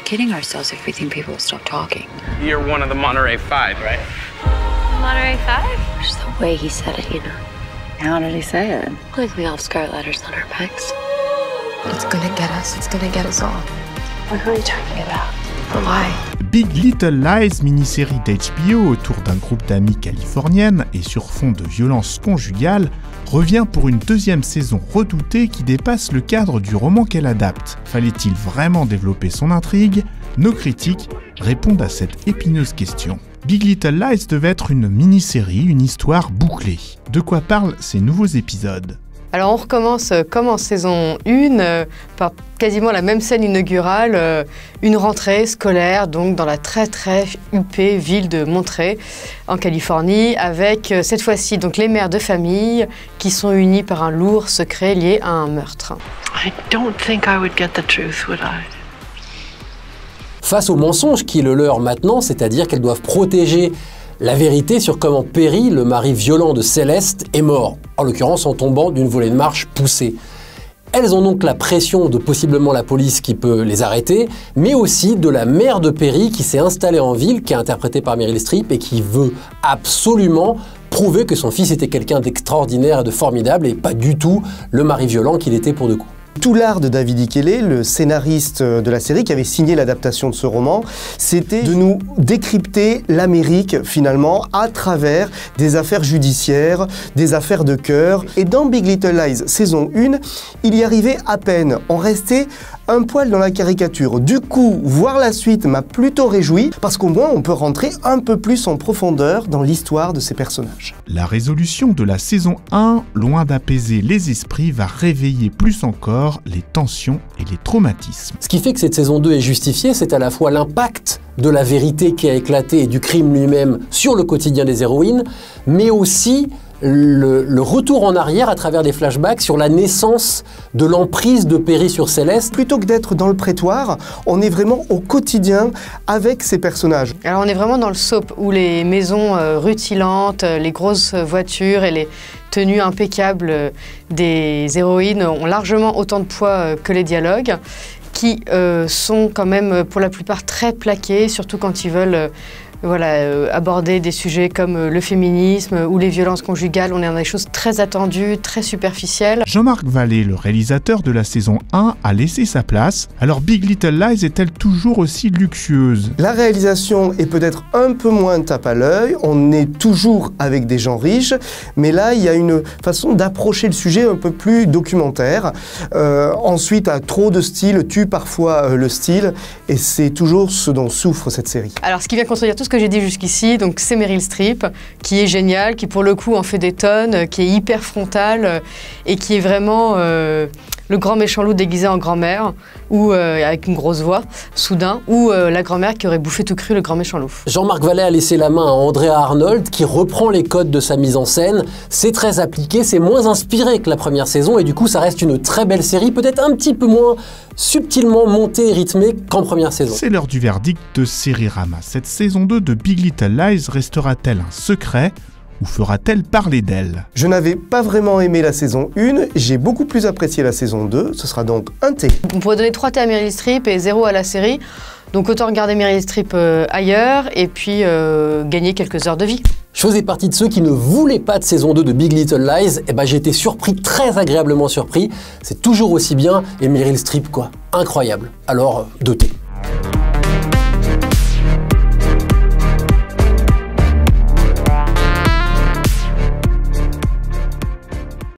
kidding ourselves if we think people will stop talking. You're one of the Monterey Five, right? Monterey Five? Just the way he said it, you know. How did he say it? Like we all have scarlet letters on our pecs. It's gonna get us. It's gonna get us all. What are you talking about? Why? Big Little Lies, mini-série d'HBO autour d'un groupe d'amies californiennes et sur fond de violence conjugale, revient pour une deuxième saison redoutée qui dépasse le cadre du roman qu'elle adapte. Fallait-il vraiment développer son intrigue? Nos critiques répondent à cette épineuse question. Big Little Lies devait être une mini-série, une histoire bouclée. De quoi parlent ces nouveaux épisodes? Alors on recommence comme en saison 1, par quasiment la même scène inaugurale, une rentrée scolaire donc dans la très huppée ville de Monterey en Californie, avec cette fois-ci donc les mères de famille qui sont unies par un lourd secret lié à un meurtre. I don't think I would get the truth, would I? Face au mensonge qui est le leur maintenant, c'est-à-dire qu'elles doivent protéger la vérité sur comment Perry, le mari violent de Céleste, est mort, en l'occurrence en tombant d'une volée de marche poussée. Elles ont donc la pression de possiblement la police qui peut les arrêter, mais aussi de la mère de Perry qui s'est installée en ville, qui est interprétée par Meryl Streep et qui veut absolument prouver que son fils était quelqu'un d'extraordinaire et de formidable et pas du tout le mari violent qu'il était pour de coup. Tout l'art de David Ikele, le scénariste de la série qui avait signé l'adaptation de ce roman, c'était de nous décrypter l'Amérique finalement à travers des affaires judiciaires, des affaires de cœur. Et dans Big Little Lies saison 1, il y arrivait à peine. On restait un poil dans la caricature. Du coup, voir la suite m'a plutôt réjoui parce qu'au moins on peut rentrer un peu plus en profondeur dans l'histoire de ces personnages. La résolution de la saison 1, loin d'apaiser les esprits, va réveiller plus encore les tensions et les traumatismes. Ce qui fait que cette saison 2 est justifiée, c'est à la fois l'impact de la vérité qui a éclaté et du crime lui-même sur le quotidien des héroïnes, mais aussi le retour en arrière à travers des flashbacks sur la naissance de l'emprise de Perry sur Céleste. Plutôt que d'être dans le prétoire, on est vraiment au quotidien avec ces personnages. Alors on est vraiment dans le soap où les maisons rutilantes, les grosses voitures et les tenues impeccables des héroïnes ont largement autant de poids que les dialogues, qui sont quand même pour la plupart très plaqués, surtout quand ils veulent aborder des sujets comme le féminisme ou les violences conjugales. On est dans des choses très attendues, très superficielles. Jean-Marc Vallée, le réalisateur de la saison 1, a laissé sa place. Alors Big Little Lies est-elle toujours aussi luxueuse? La réalisation est peut-être un peu moins tape à l'œil, on est toujours avec des gens riches, mais là il y a une façon d'approcher le sujet un peu plus documentaire. Ensuite, à trop de style tue parfois le style, et c'est toujours ce dont souffre cette série. Alors ce qui vient contredire tout ce que j'ai dit jusqu'ici, donc c'est Meryl Streep, qui est géniale, qui pour le coup en fait des tonnes, qui est hyper frontale et qui est vraiment le grand méchant loup déguisé en grand-mère, ou avec une grosse voix, soudain, ou la grand-mère qui aurait bouffé tout cru le grand méchant loup. Jean-Marc Vallée a laissé la main à Andrea Arnold, qui reprend les codes de sa mise en scène. C'est très appliqué, c'est moins inspiré que la première saison, et du coup ça reste une très belle série, peut-être un petit peu moins subtilement montée et rythmée qu'en première saison. C'est l'heure du verdict de Sérirama. Cette saison 2 de Big Little Lies restera-t-elle un secret ou fera-t-elle parler d'elle? Je n'avais pas vraiment aimé la saison 1, j'ai beaucoup plus apprécié la saison 2, ce sera donc un thé. On pourrait donner 3 thés à Meryl Streep et 0 à la série, donc autant regarder Meryl Streep ailleurs et puis gagner quelques heures de vie. Je faisais partie de ceux qui ne voulaient pas de saison 2 de Big Little Lies, et j'ai été surpris, très agréablement surpris. C'est toujours aussi bien, et Meryl Streep quoi, incroyable. Alors, 2 thés.